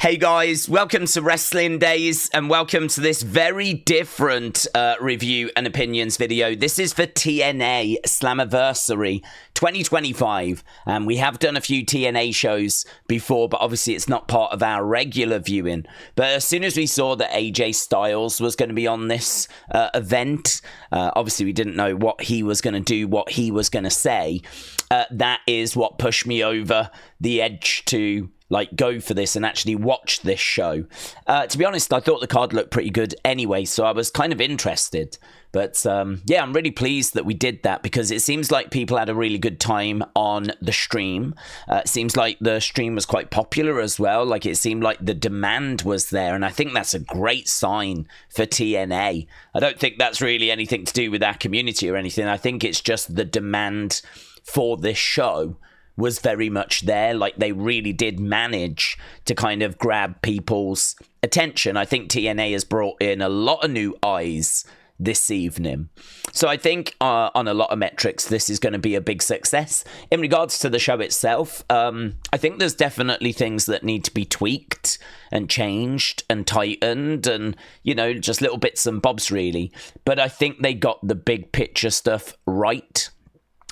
Hey guys, welcome to Wrestling Daze and welcome to this very different review and opinions video. This is for TNA Slammiversary 2025. We have done a few TNA shows before, but obviously it's not part of our regular viewing. But as soon as we saw that AJ Styles was going to be on this event, obviously we didn't know what he was going to do, what he was going to say. That is what pushed me over the edge to go for this and actually watch this show. To be honest, I thought the card looked pretty good anyway, so I was kind of interested. But yeah, I'm really pleased that we did that because it seems like people had a really good time on the stream. It seems like the stream was quite popular as well. Like, it seemed like the demand was there, and I think that's a great sign for TNA. I don't think that's really anything to do with our community or anything. I think it's just the demand for this show was very much there. Like, they really did manage to kind of grab people's attention. I think TNA has brought in a lot of new eyes this evening. So I think on a lot of metrics, this is going to be a big success. In regards to the show itself, I think there's definitely things that need to be tweaked and changed and tightened and, you know, just little bits and bobs really. But I think they got the big picture stuff right.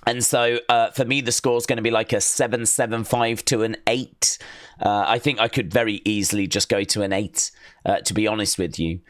And so, for me, the score is going to be like a 7.75 to an 8. I think I could very easily just go to an 8, to be honest with you.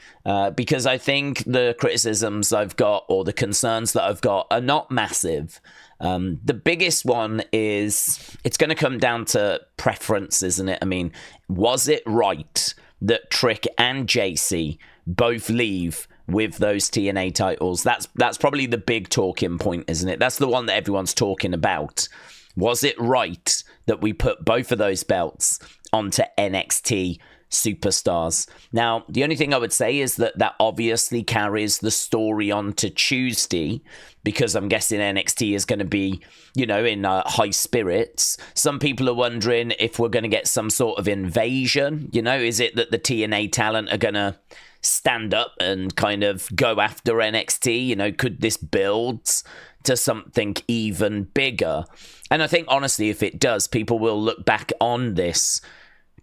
Because I think the criticisms I've got or the concerns that I've got are not massive. The biggest one is it's going to come down to preference, isn't it? I mean, was it right that Trick and Jacy both leave with those TNA titles? That's probably the big talking point, isn't it? That's the one that everyone's talking about. Was it right that we put both of those belts onto NXT superstars? Now, the only thing I would say is that obviously carries the story on to Tuesday, because I'm guessing NXT is going to be, you know, in high spirits. Some people are wondering if we're going to get some sort of invasion. You know, is it that the TNA talent are going to stand up and kind of go after NXT? You know, could this build to something even bigger? And I think, honestly, if it does, people will look back on this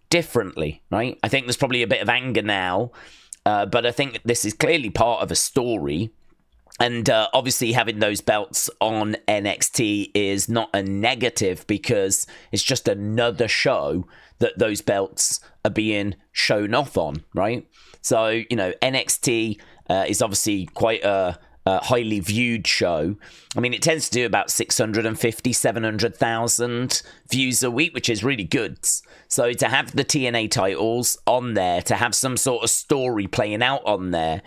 differently, right? I think there's probably a bit of anger now, but I think this is clearly part of a story. And obviously having those belts on NXT is not a negative because it's just another show that those belts are being shown off on, right? So, you know, NXT is obviously quite a highly viewed show. I mean, it tends to do about 650, 700,000 views a week, which is really good. So to have the TNA titles on there, to have some sort of story playing out on there,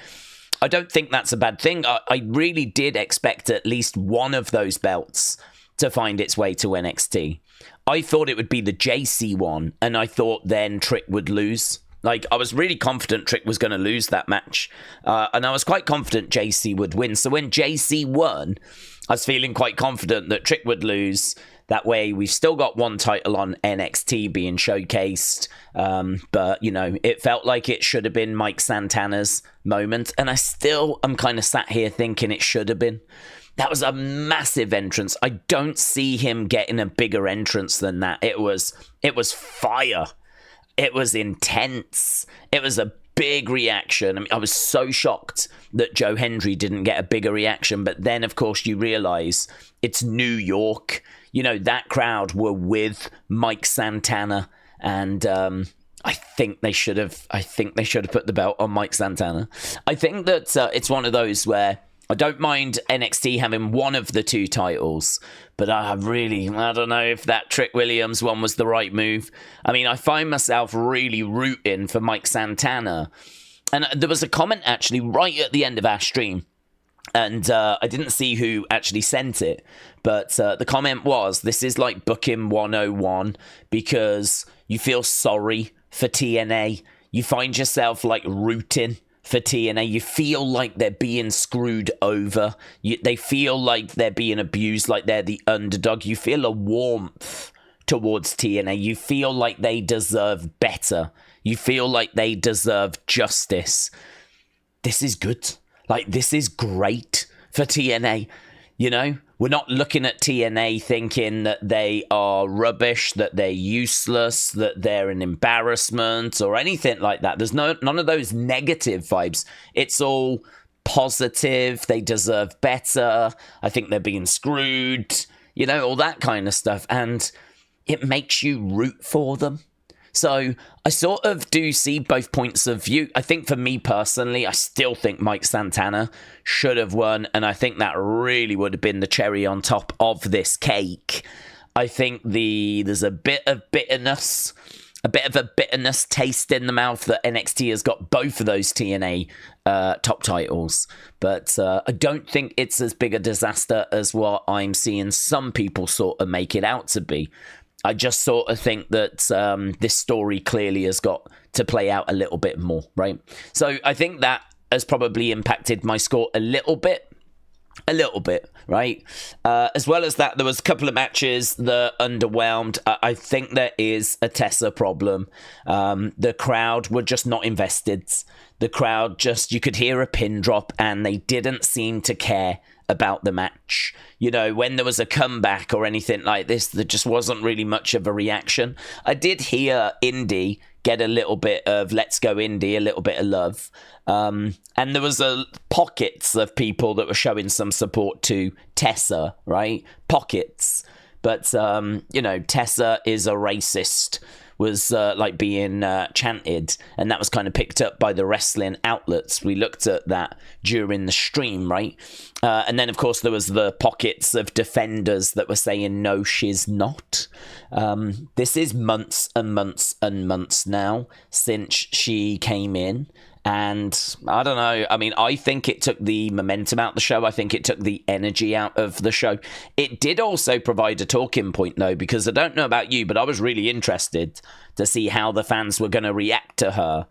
I don't think that's a bad thing. I really did expect at least one of those belts to find its way to NXT. I thought it would be the Jacy one, and I thought then Trick would lose. Like, I was really confident Trick was going to lose that match, and I was quite confident Jacy would win. So when Jacy won, I was feeling quite confident that Trick would lose. That way, we've still got one title on NXT being showcased, but, you know, it felt like it should have been Mike Santana's moment, and I still am kind of sat here thinking it should have been. That was a massive entrance. I don't see him getting a bigger entrance than that. It was fire. It was intense. It was a big reaction. I mean, I was so shocked that Joe Hendry didn't get a bigger reaction, but then, of course, you realize it's New York. You know, that crowd were with Mike Santana, and I think they should have put the belt on Mike Santana. I think that it's one of those where I don't mind NXT having one of the two titles, but I don't know if that Trick Williams one was the right move. I mean, I find myself really rooting for Mike Santana. And there was a comment actually right at the end of our stream, and I didn't see who actually sent it, but the comment was, this is like booking 101 because you feel sorry for TNA. You find yourself like rooting for TNA. You feel like they're being screwed over. They feel like they're being abused, like they're the underdog. You feel a warmth towards TNA. You feel like they deserve better. You feel like they deserve justice. This is good. Like, this is great for TNA. You know, we're not looking at TNA thinking that they are rubbish, that they're useless, that they're an embarrassment or anything like that. There's none of those negative vibes. It's all positive. They deserve better. I think they're being screwed, you know, all that kind of stuff. And it makes you root for them. So I sort of do see both points of view. I think for me personally, I still think Mike Santana should have won. And I think that really would have been the cherry on top of this cake. I think there's a bit of bitterness, a bit of a bitterness taste in the mouth that NXT has got both of those TNA top titles. But I don't think it's as big a disaster as what I'm seeing some people sort of make it out to be. I just sort of think that this story clearly has got to play out a little bit more, right? So I think that has probably impacted my score a little bit, right? As well as that, there was a couple of matches that underwhelmed. I think there is a Tessa problem. The crowd were just not invested. The crowd just, you could hear a pin drop and they didn't seem to care about the match. You know, when there was a comeback or anything like this, there just wasn't really much of a reaction. I did hear Indi get a little bit of let's go Indi, a little bit of love. And there was pockets of people that were showing some support to Tessa, right? Pockets. But, you know, Tessa is a racist, was like being chanted, and that was kind of picked up by the wrestling outlets. We looked at that during the stream, right? And then, of course, there was the pockets of defenders that were saying, no, she's not. This is months and months and months now since she came in. And I don't know. I mean, I think it took the momentum out of the show. I think it took the energy out of the show. It did also provide a talking point, though, because I don't know about you, but I was really interested to see how the fans were going to react to her.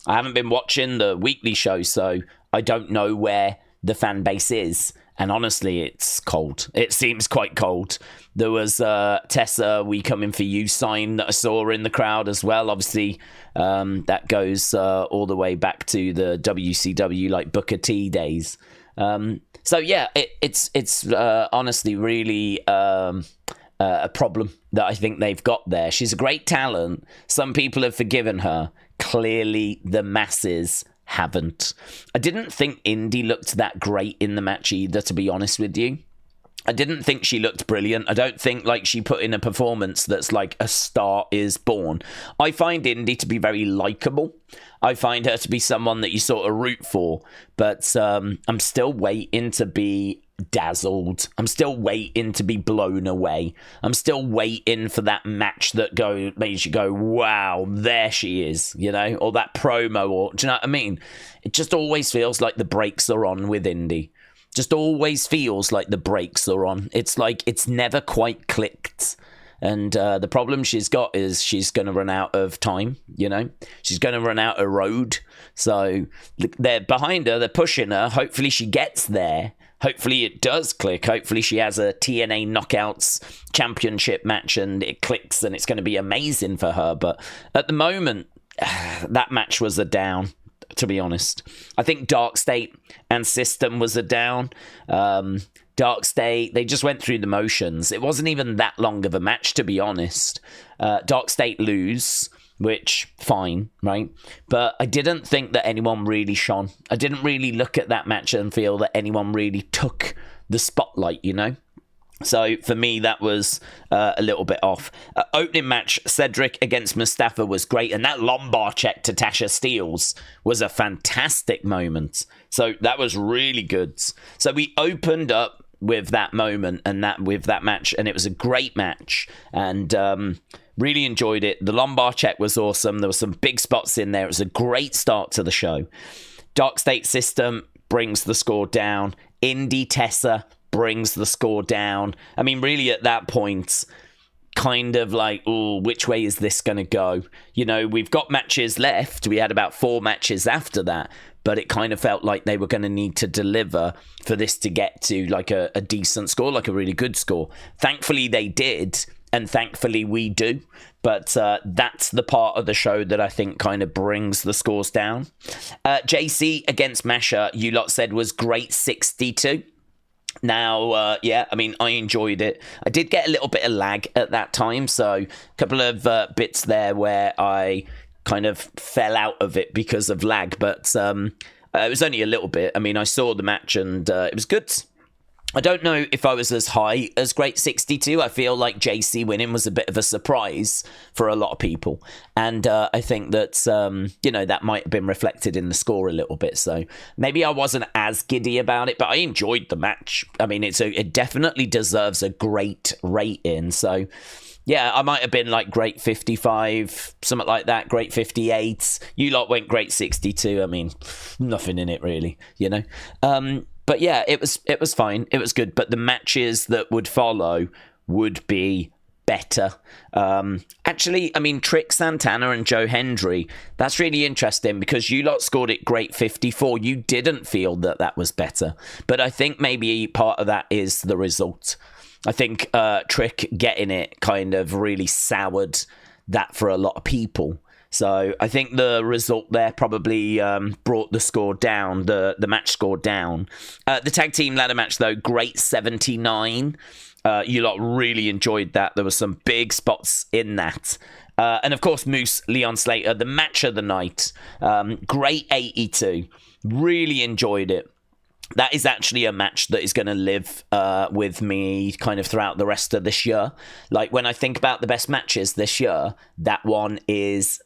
I haven't been watching the weekly show, so I don't know where the fan base is. And honestly, it's cold. It seems quite cold. There was Tessa, we coming for you sign that I saw in the crowd as well. Obviously, that goes all the way back to the WCW, like Booker T days. So yeah, it's honestly really a problem that I think they've got there. She's a great talent. Some people have forgiven her. Clearly, the masses haven't. I didn't think Indi looked that great in the match either, to be honest with you. I didn't think she looked brilliant. I don't think like she put in a performance that's like a star is born. I find Indi to be very likable. I find her to be someone that you sort of root for, but I'm still waiting to be dazzled. I'm still waiting to be blown away. I'm still waiting for that match that makes you go, wow, there she is, you know, or that promo, or do you know what I mean? It just always feels like the brakes are on with Indi. Just always feels like the brakes are on. It's like it's never quite clicked. And the problem she's got is she's going to run out of time, you know? She's going to run out of road. So they're behind her, they're pushing her. Hopefully she gets there. Hopefully it does click. Hopefully she has a TNA Knockouts championship match and it clicks and it's going to be amazing for her. But at the moment, that match was a down, to be honest. I think Dark State and System was a down. Dark State, they just went through the motions. It wasn't even that long of a match, to be honest. Dark State lose, which, fine, right? But I didn't think that anyone really shone. I didn't really look at that match and feel that anyone really took the spotlight, you know? So for me, that was a little bit off. Opening match, Cedric against Mustafa was great. And that lumbar check to Tasha Steelz was a fantastic moment. So that was really good. So we opened up with that moment and with that match. And it was a great match. And really enjoyed it. The lumbar check was awesome. There were some big spots in there. It was a great start to the show. Dark State System brings the score down. Indi Tessa brings the score down. I mean, really at that point, kind of like, oh, which way is this going to go? You know, we've got matches left. We had about 4 matches after that, but it kind of felt like they were going to need to deliver for this to get to like a decent score, like a really good score. Thankfully, they did, and thankfully we do. But that's the part of the show that I think kind of brings the scores down. Jacy against Masha, you lot said was great 62. Now, yeah, I mean, I enjoyed it. I did get a little bit of lag at that time, so a couple of bits there where I kind of fell out of it because of lag, but it was only a little bit. I mean, I saw the match and it was good. I don't know if I was as high as Great 62. I feel like Jacy winning was a bit of a surprise for a lot of people. And I think that, that might have been reflected in the score a little bit. So maybe I wasn't as giddy about it, but I enjoyed the match. I mean, it definitely deserves a great rating. So yeah, I might have been like Great 55, something like that, Great 58. You lot went Great 62. I mean, nothing in it really, But yeah, it was fine. It was good. But the matches that would follow would be better. Actually, I mean, Trick Santana and Joe Hendry, that's really interesting because you lot scored it Great 54. You didn't feel that was better. But I think maybe part of that is the result. I think Trick getting it kind of really soured that for a lot of people. So I think the result there probably brought the score down, the match score down. The tag team ladder match, though, Great 79. You lot really enjoyed that. There were some big spots in that. And, of course, Moose, Leon Slater, the match of the night. Great 82. Really enjoyed it. That is actually a match that is going to live with me kind of throughout the rest of this year. Like, when I think about the best matches this year, that one is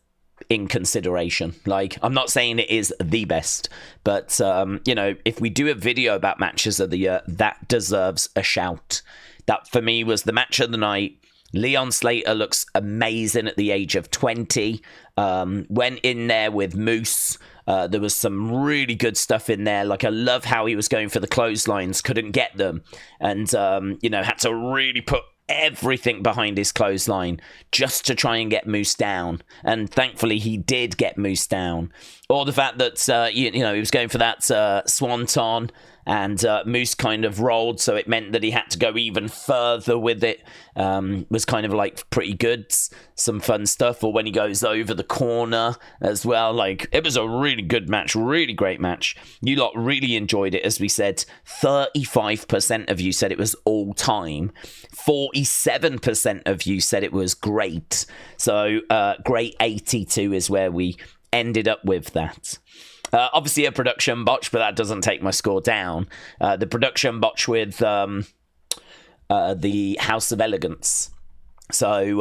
in consideration. Like, I'm not saying it is the best, but if we do a video about matches of the year, that deserves a shout. That for me was the match of the night. Leon Slater looks amazing at the age of 20. Went in there with Moose. There was some really good stuff in there. Like, I love how he was going for the clotheslines, couldn't get them, and had to really put everything behind his clothesline just to try and get Moose down. And thankfully, he did get Moose down. Or the fact that, he was going for that swanton, and Moose kind of rolled, so it meant that he had to go even further with it. Was kind of like pretty good. Some fun stuff. Or when he goes over the corner as well. Like, it was a really good match, really great match. You lot really enjoyed it, as we said. 35% of you said it was all time. 47% of you said it was great. So, Great 82 is where we ended up with that. Obviously a production botch, but that doesn't take my score down. The production botch with the House of Elegance. So,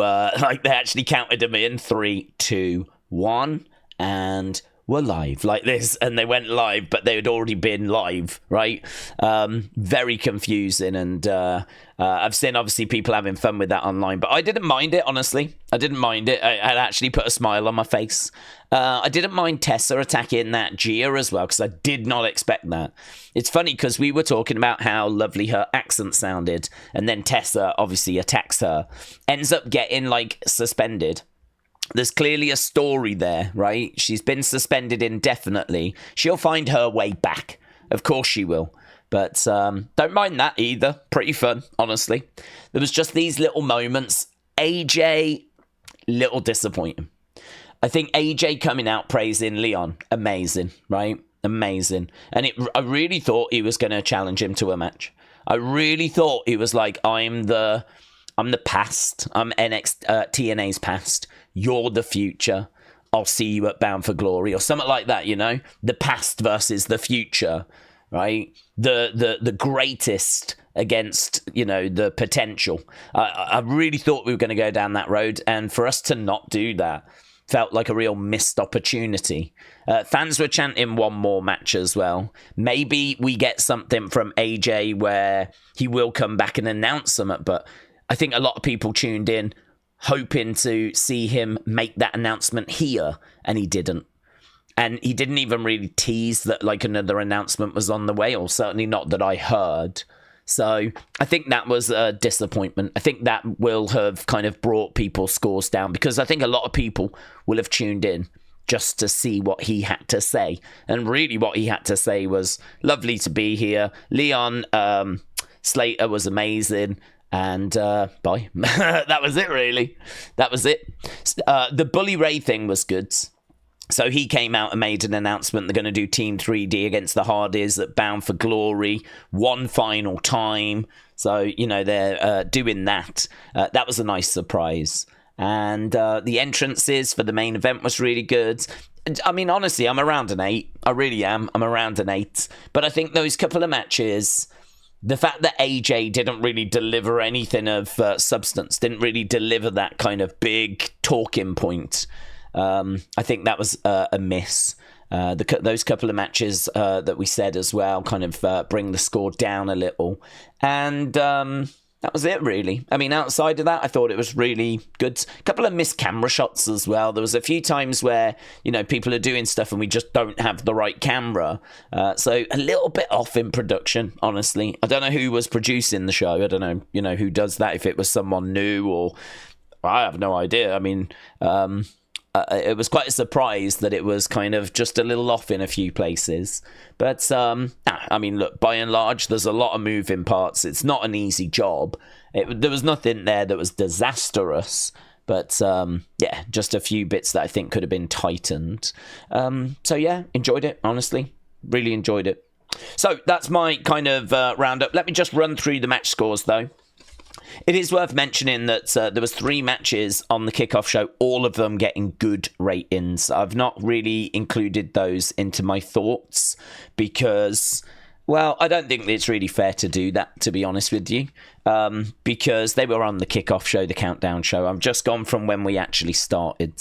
they actually counted them in 3, 2, 1, and were live like this. And they went live, but they had already been live, right? Very confusing. And I've seen, obviously, people having fun with that online. But I didn't mind it, honestly. I didn't mind it. I'd actually put a smile on my face. I didn't mind Tessa attacking that Gia as well, because I did not expect that. It's funny, because we were talking about how lovely her accent sounded, and then Tessa obviously attacks her. Ends up getting, suspended. There's clearly a story there, right? She's been suspended indefinitely. She'll find her way back. Of course she will. But don't mind that either. Pretty fun, honestly. There was just these little moments. AJ, little disappointing. I think AJ coming out praising Leon, amazing, right? Amazing. And I really thought he was going to challenge him to a match. I really thought he was like, I'm the past. I'm TNA's past. You're the future. I'll see you at Bound for Glory, or something like that, The past versus the future, right? The greatest against, the potential. I really thought we were going to go down that road, and for us to not do that felt like a real missed opportunity. Fans were chanting one more match as well. Maybe we get something from AJ where he will come back and announce something, but I think a lot of people tuned in hoping to see him make that announcement here, and he didn't. And he didn't even really tease that another announcement was on the way, or certainly not that I heard. So I think that was a disappointment. I think that will have kind of brought people's scores down, because I think a lot of people will have tuned in just to see what he had to say. And really what he had to say was, lovely to be here. Leon Slater was amazing. And bye. That was it, really. That was it. The Bully Ray thing was good. So he came out and made an announcement. They're going to do Team 3D against the Hardys at Bound for Glory one final time. So, you know, they're doing that. That was a nice surprise. And the entrances for the main event was really good. I mean, honestly, I'm around an 8. I really am. I'm around an 8. But I think those couple of matches, the fact that AJ didn't really deliver anything of substance, didn't really deliver that kind of big talking point, I think that was a miss. Those couple of matches that we said as well kind of bring the score down a little. And that was it, really. I mean, outside of that, I thought it was really good. A couple of missed camera shots as well. There was a few times where, you know, people are doing stuff and we just don't have the right camera. So a little bit off in production, honestly. I don't know who was producing the show. I don't know, you know, who does that, if it was someone new or... I have no idea. I mean... it was quite a surprise that it was kind of just a little off in a few places. But, I mean, look, by and large, there's a lot of moving parts. It's not an easy job. There was nothing there that was disastrous. But, yeah, just a few bits that I think could have been tightened. So, yeah, enjoyed it, honestly. Really enjoyed it. So, that's my kind of roundup. Let me just run through the match scores, though. It is worth mentioning that there was 3 matches on the kickoff show, all of them getting good ratings. I've not really included those into my thoughts because, well, I don't think it's really fair to do that, to be honest with you, because they were on the kickoff show, the countdown show. I've just gone from when we actually started.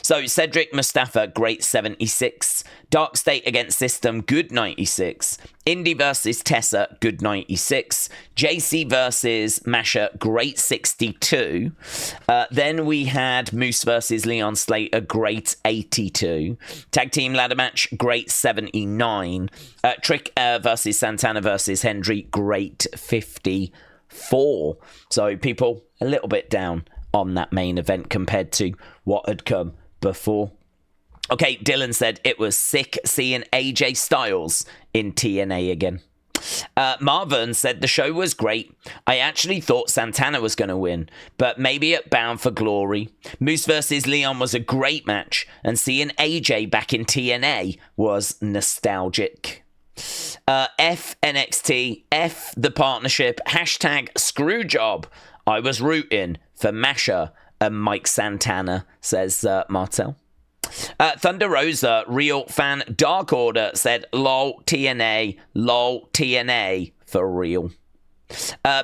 So, Cedric, Mustafa, great 76. Dark State against System, good 96. Indi versus Tessa, good 96. Jacy versus Masha, great 62. Then we had Moose versus Leon Slater, great 82. Tag Team Ladder Match, great 79. Trick versus Santana versus Hendry, great 54. So, people, a little bit down on that main event compared to what had come before. Okay, Dylan said it was sick seeing AJ Styles in TNA again. Marvin said the show was great. I actually thought Santana was going to win, but maybe at Bound for Glory. Moose versus Leon was a great match, and seeing AJ back in TNA was nostalgic. F NXT, F the partnership, hashtag screwjob. I was rooting for Masha and Mike Santana, says Martel. Thunder Rosa, real fan, Dark Order, said, lol, TNA, for real.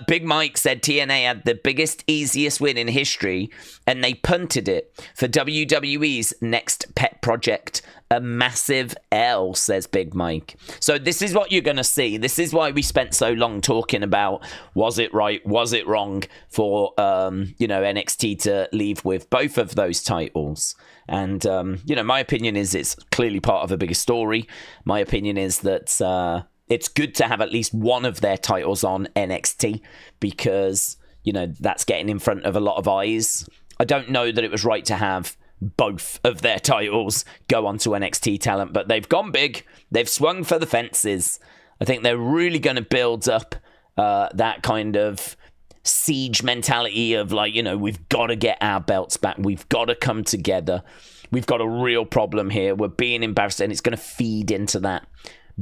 Big Mike said TNA had the biggest, easiest win in history, and they punted it for WWE's next pet project. A massive L, says Big Mike. So this is what you're going to see. This is why we spent so long talking about, was it right, was it wrong for, NXT to leave with both of those titles. And, my opinion is it's clearly part of a bigger story. My opinion is that it's good to have at least one of their titles on NXT because, that's getting in front of a lot of eyes. I don't know that it was right to have both of their titles go onto NXT talent, but they've gone big. They've swung for the fences. I think they're really going to build up that kind of siege mentality of we've got to get our belts back. We've got to come together. We've got a real problem here. We're being embarrassed, and it's going to feed into that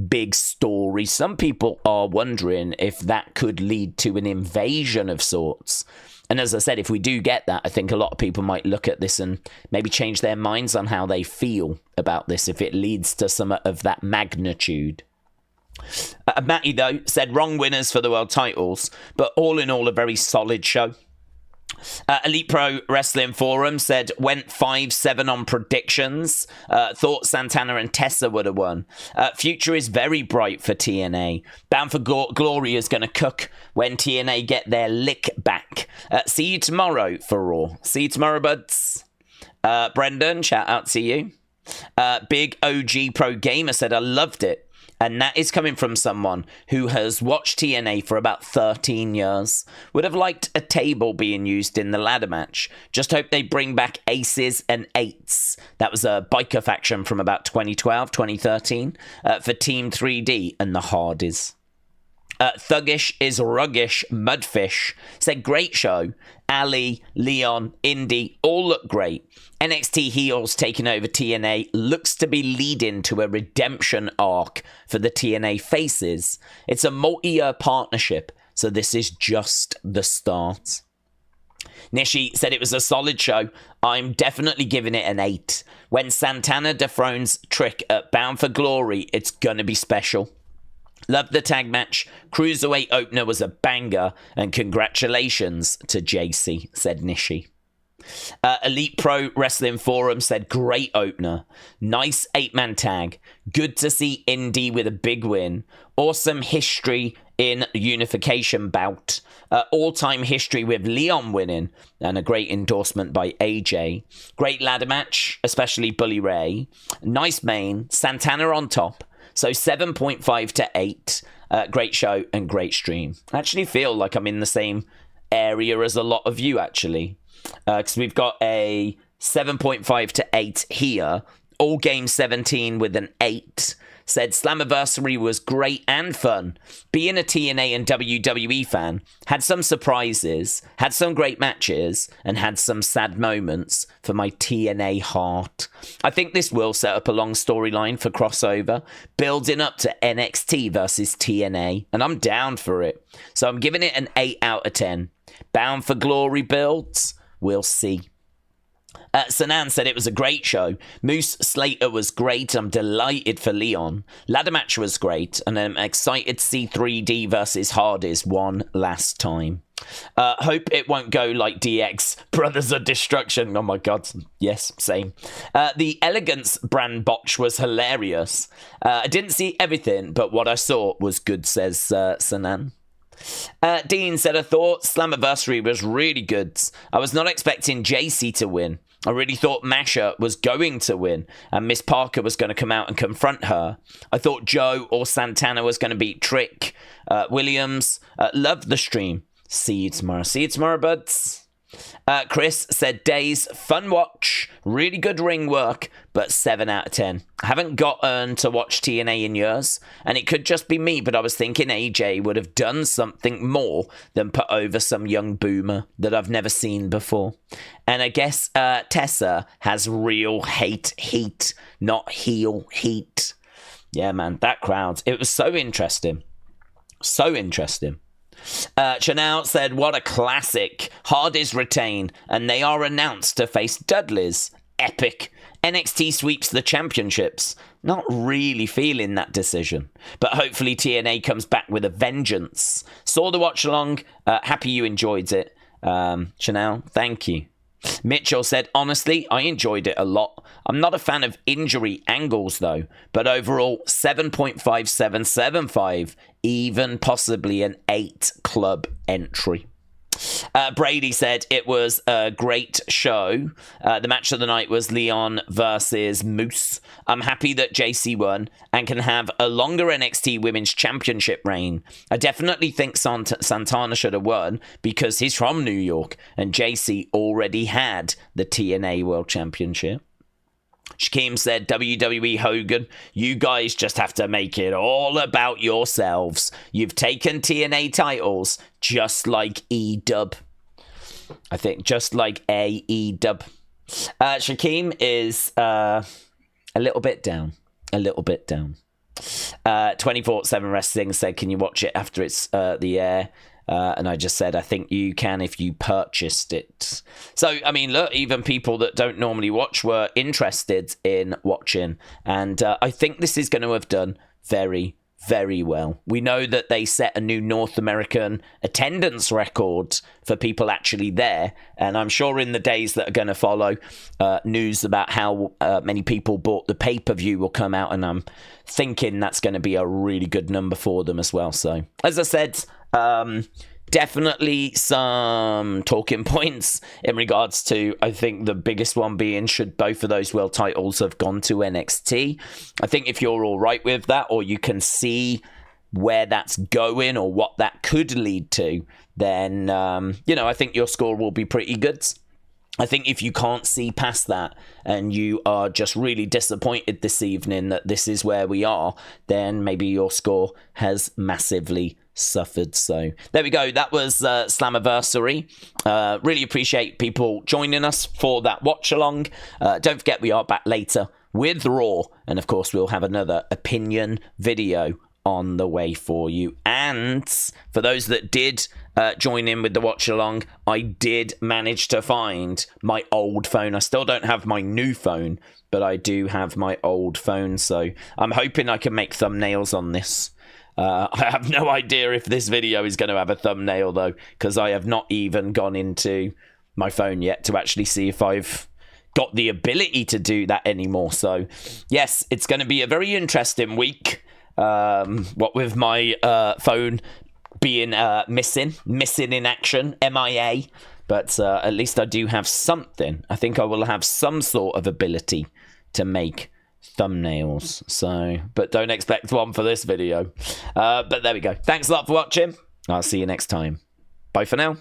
big story. Some people are wondering if that could lead to an invasion of sorts. And as I said, if we do get that, I think a lot of people might look at this and maybe change their minds on how they feel about this if it leads to some of that magnitude. Matty, though, said wrong winners for the world titles, but all in all, a very solid show. Elite Pro Wrestling Forum said went 5-7 on predictions. Thought Santana and Tessa would have won. Future is very bright for TNA. Bound for Glory is going to cook when TNA get their lick back. See you tomorrow for Raw. See you tomorrow, buds. Brendan, shout out to you. Big OG Pro Gamer said I loved it. And that is coming from someone who has watched TNA for about 13 years. Would have liked a table being used in the ladder match. Just hope they bring back aces and eights. That was a biker faction from about 2012, 2013 for Team 3D and the Hardys. Thuggish is Ruggish Mudfish said, great show. Ali, Leon, Indi all look great. NXT heels taking over TNA looks to be leading to a redemption arc for the TNA faces. It's a multi-year partnership, so this is just the start. Nishi said it was a solid show. I'm definitely giving it an 8. When Santana dethrones Trick at Bound for Glory, it's gonna be special. Loved the tag match. Cruiserweight opener was a banger, and congratulations to Jacy, said Nishi. Elite Pro Wrestling Forum said, great opener. Nice 8-man tag. Good to see Indi with a big win. Awesome history in unification bout. All-time history with Leon winning, and a great endorsement by AJ. Great ladder match, especially Bully Ray. Nice main. Santana on top. So 7.5 to 8. Great show and great stream. I actually feel like I'm in the same area as a lot of you, actually. Because we've got a 7.5 to 8 here. All Game 17 with an 8. Said Slammiversary was great and fun. Being a TNA and WWE fan, had some surprises, had some great matches, and had some sad moments for my TNA heart. I think this will set up a long storyline for crossover, building up to NXT versus TNA, and I'm down for it. So I'm giving it an 8 out of 10. Bound for Glory builds? We'll see. Sanan said it was a great show. Moose Slater was great. I'm delighted for Leon. Ladder match was great. And I'm excited to see 3D versus Hardys one last time. Hope it won't go like DX Brothers of Destruction. Oh my god. Yes, same. The Elegance brand botch was hilarious. I didn't see everything, but what I saw was good, says Sanan. Dean said, I thought Slammiversary was really good. I was not expecting Jacy to win. I really thought Masha was going to win and Miss Parker was going to come out and confront her. I thought Joe or Santana was going to beat Trick. Williams, loved the stream. See you tomorrow. See you tomorrow, buds. Chris said, Daze, fun watch, really good ring work, but 7 out of 10. I haven't gotten to watch TNA in years, and it could just be me, but I was thinking AJ would have done something more than put over some young boomer that I've never seen before. And I guess Tessa has real hate heat, not heel heat. Yeah, man, that crowd, it was so interesting. So interesting. Chanel said, what a classic. Hardys retain, and they are announced to face Dudley's. Epic. NXT sweeps the championships. Not really feeling that decision, but hopefully TNA comes back with a vengeance. Saw the watch along. Happy you enjoyed it. Chanel, thank you. Mitchell said, honestly, I enjoyed it a lot. I'm not a fan of injury angles, though, but overall, 7.5775, even possibly an 8 club entry. Brady said it was a great show. The match of the night was Leon versus Moose. I'm happy that Jacy won and can have a longer NXT Women's Championship reign. I definitely think Santana should have won because he's from New York and Jacy already had the TNA World Championship. Shaquem said, WWE Hogan, you guys just have to make it all about yourselves. You've taken TNA titles just like E-Dub. I think just like A-E-Dub. Shaquem is a little bit down. A little bit down. 24/7 Wrestling said, can you watch it after it's the air? And I just said, I think you can if you purchased it. So, I mean, look, even people that don't normally watch were interested in watching. And I think this is going to have done very, very well. We know that they set a new North American attendance record for people actually there. And I'm sure in the days that are going to follow, news about how many people bought the pay-per-view will come out. And I'm thinking that's going to be a really good number for them as well. So, as I said, definitely some talking points in regards to, I think the biggest one being, should both of those world titles have gone to NXT? I think if you're all right with that, or you can see where that's going or what that could lead to, then, I think your score will be pretty good. I think if you can't see past that and you are just really disappointed this evening that this is where we are, then maybe your score has massively suffered. So there we go. That was Slammiversary. Really appreciate people joining us for that watch along. Don't forget, we are back later with Raw, and of course we'll have another opinion video on the way for you. And for those that did join in with the watch along, I did manage to find my old phone. I still don't have my new phone, but I do have my old phone, so I'm hoping I can make thumbnails on this. I have no idea if this video is going to have a thumbnail, though, because I have not even gone into my phone yet to actually see if I've got the ability to do that anymore. So, yes, it's going to be a very interesting week. What with my phone being missing in action, MIA. But at least I do have something. I think I will have some sort of ability to make thumbnails. So, but don't expect one for this video. But there we go. Thanks a lot for watching. I'll see you next time. Bye for now.